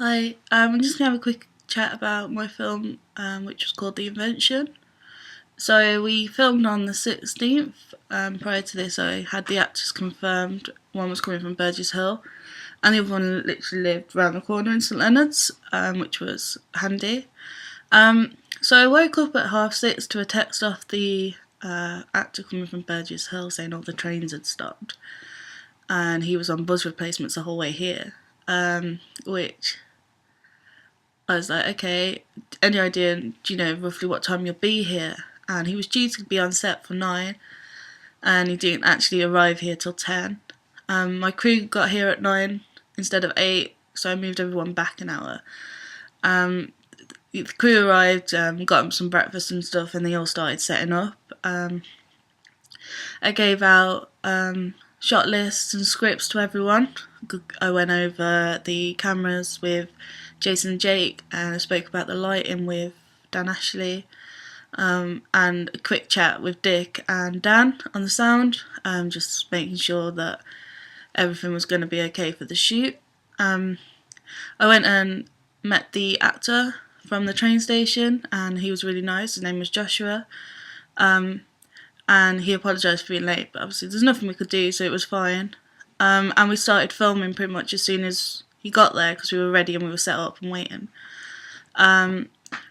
Hi, I'm just going to have a quick chat about my film, which was called The Invention. So we filmed on the 16th. Prior to this, I had the actors confirmed. One was coming from Burgess Hill, and the other one literally lived around the corner in St Leonard's, which was handy. So I woke up at 6:30 to a text off the actor coming from Burgess Hill saying all the trains had stopped, and he was on bus replacements the whole way here, which I was like, okay, any idea, do you know roughly what time you'll be here? And he was due to be on set for 9, and he didn't actually arrive here till 10. My crew got here at 9 instead of 8, so I moved everyone back an hour. The crew arrived, got them some breakfast and stuff, and they all started setting up. I gave out shot lists and scripts to everyone. I went over the cameras with Jason and Jake, and I spoke about the lighting with Dan Ashley, and a quick chat with Dick and Dan on the sound, just making sure that everything was going to be okay for the shoot. I went and met the actor from the train station, and he was really nice. His name was Joshua, and he apologised for being late, but obviously there's nothing we could do, so it was fine. And we started filming pretty much as soon as he got there, because we were ready and we were set up and waiting. So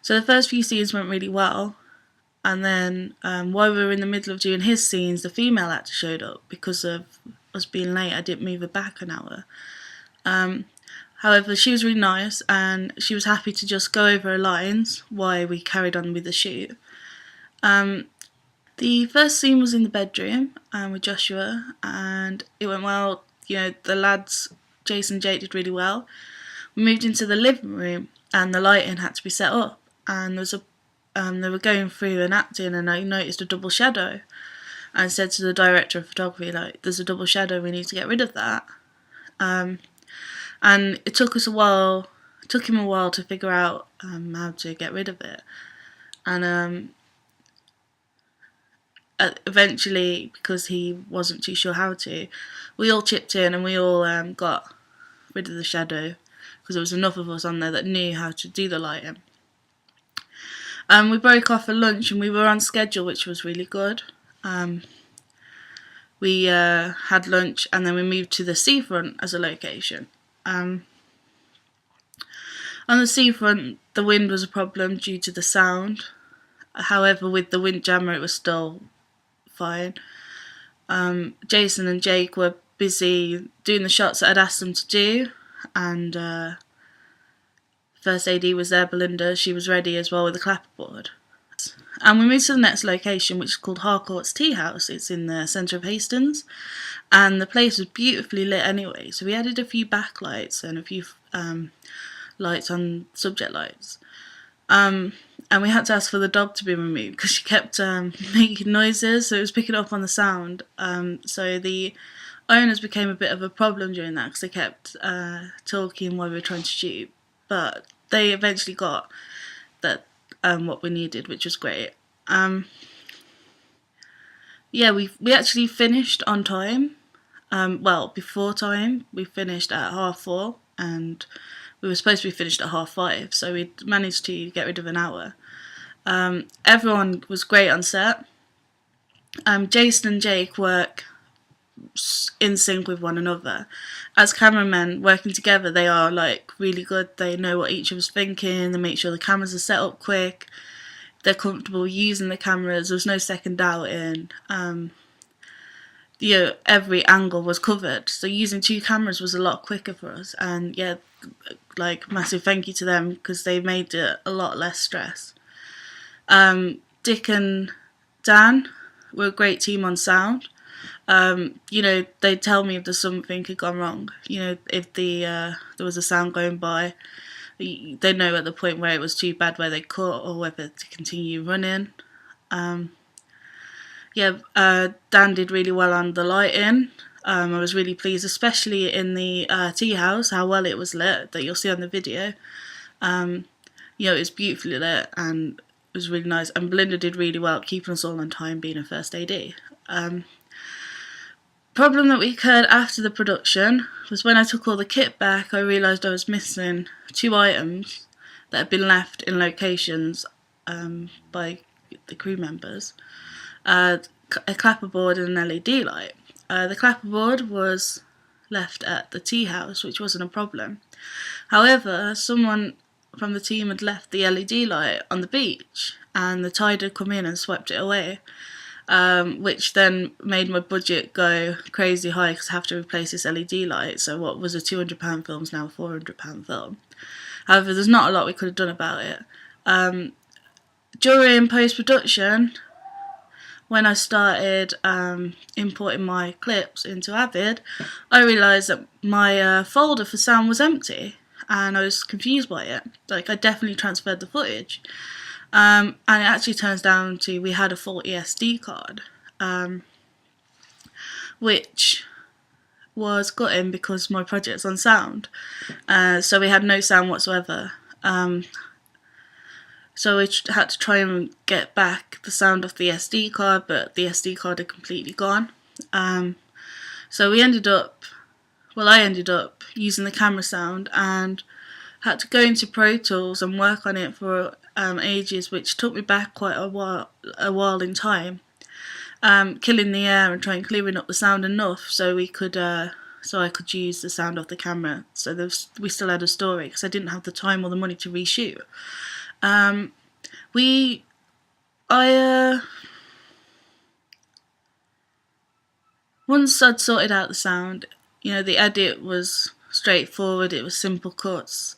the first few scenes went really well, and then while we were in the middle of doing his scenes, the female actor showed up. Because of us being late, I didn't move her back an hour. However, she was really nice, and she was happy to just go over her lines while we carried on with the shoot. The first scene was in the bedroom with Joshua, and it went well. You know, the lads, Jason and Jake, did really well. We moved into the living room, and the lighting had to be set up, and there was they were going through and acting, and I noticed a double shadow, and said to the director of photography, like, there's a double shadow, we need to get rid of that. And it took him a while to figure out how to get rid of it. And eventually, because he wasn't too sure how to, we all chipped in, and we all got rid of the shadow, because there was enough of us on there that knew how to do the lighting. We broke off for lunch, and we were on schedule, which was really good. We had lunch, and then we moved to the seafront as a location. On the seafront, the wind was a problem due to the sound. However, with the windjammer, it was still fine. Jason and Jake were busy doing the shots that I'd asked them to do, and first AD was there, Belinda. She was ready as well with the clapperboard. And we moved to the next location, which is called Harcourt's Tea House. It's in the centre of Hastings, and the place was beautifully lit anyway, so we added a few backlights and a few lights on subject lights. And we had to ask for the dog to be removed because she kept making noises, so it was picking up on the sound. So the owners became a bit of a problem during that, because they kept talking while we were trying to shoot. But they eventually got that what we needed, which was great. Yeah, we actually finished on time. Well, before time. We finished at 4:30, and we were supposed to be finished at 5:30, so we managed to get rid of an hour. Everyone was great on set. Jason and Jake work in sync with one another. As cameramen working together, they are like really good. They know what each other's thinking. They make sure the cameras are set up quick. They're comfortable using the cameras. There's no second doubting. You know, every angle was covered, so using 2 cameras was a lot quicker for us. And yeah, like, massive thank you to them, because they made it a lot less stress. Dick and Dan were a great team on sound. You know, they'd tell me if there's something had gone wrong. You know, if there was a sound going by, they know at the point where it was too bad where they cut, or whether to continue running. Dan did really well on the lighting. I was really pleased, especially in the tea house, how well it was lit, that you'll see on the video. You know, it was beautifully lit, and it was really nice. And Belinda did really well keeping us all on time, being a first AD. problem that we occurred after the production was when I took all the kit back, I realised I was missing 2 items that had been left in locations by the crew members. A clapperboard and an LED light. The clapperboard was left at the tea house, which wasn't a problem. However, someone from the team had left the LED light on the beach, and the tide had come in and swept it away, which then made my budget go crazy high because I have to replace this LED light. So what was a £200 film is now a £400 film. However, there's not a lot we could have done about it. During post-production, when I started importing my clips into Avid, I realised that my folder for sound was empty, and I was confused by it. Like, I definitely transferred the footage. And it actually turns down to we had a faulty SD card, which was gutting because my project's on sound. So we had no sound whatsoever. So we had to try and get back the sound off the SD card, but the SD card had completely gone. So I ended up using the camera sound and had to go into Pro Tools and work on it for ages, which took me back quite a while in time, killing the air and trying clearing up the sound enough so we could so I could use the sound off the camera. So we still had a story because I didn't have the time or the money to reshoot. Once I'd sorted out the sound, the edit was straightforward, it was simple cuts.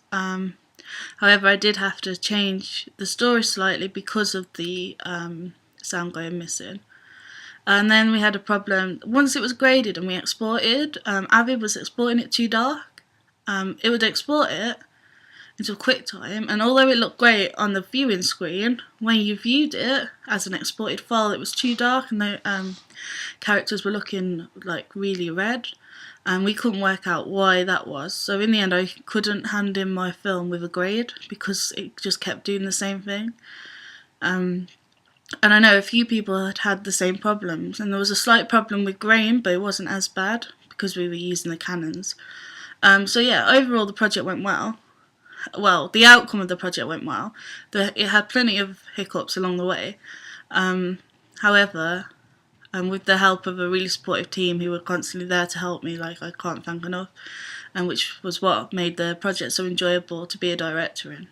However, I did have to change the story slightly because of the sound going missing. And then we had a problem. Once it was graded and we exported, Avid was exporting it too dark. It would export it into QuickTime, and although it looked great on the viewing screen, when you viewed it as an exported file, it was too dark and the characters were looking like really red, and we couldn't work out why that was. So in the end I couldn't hand in my film with a grade because it just kept doing the same thing. And I know a few people had had the same problems, and there was a slight problem with grain, but it wasn't as bad because we were using the Canons. So yeah, overall the project went well. Well, the outcome of the project went well. It had plenty of hiccups along the way. However, with the help of a really supportive team who were constantly there to help me, like I can't thank enough, and which was what made the project so enjoyable to be a director in.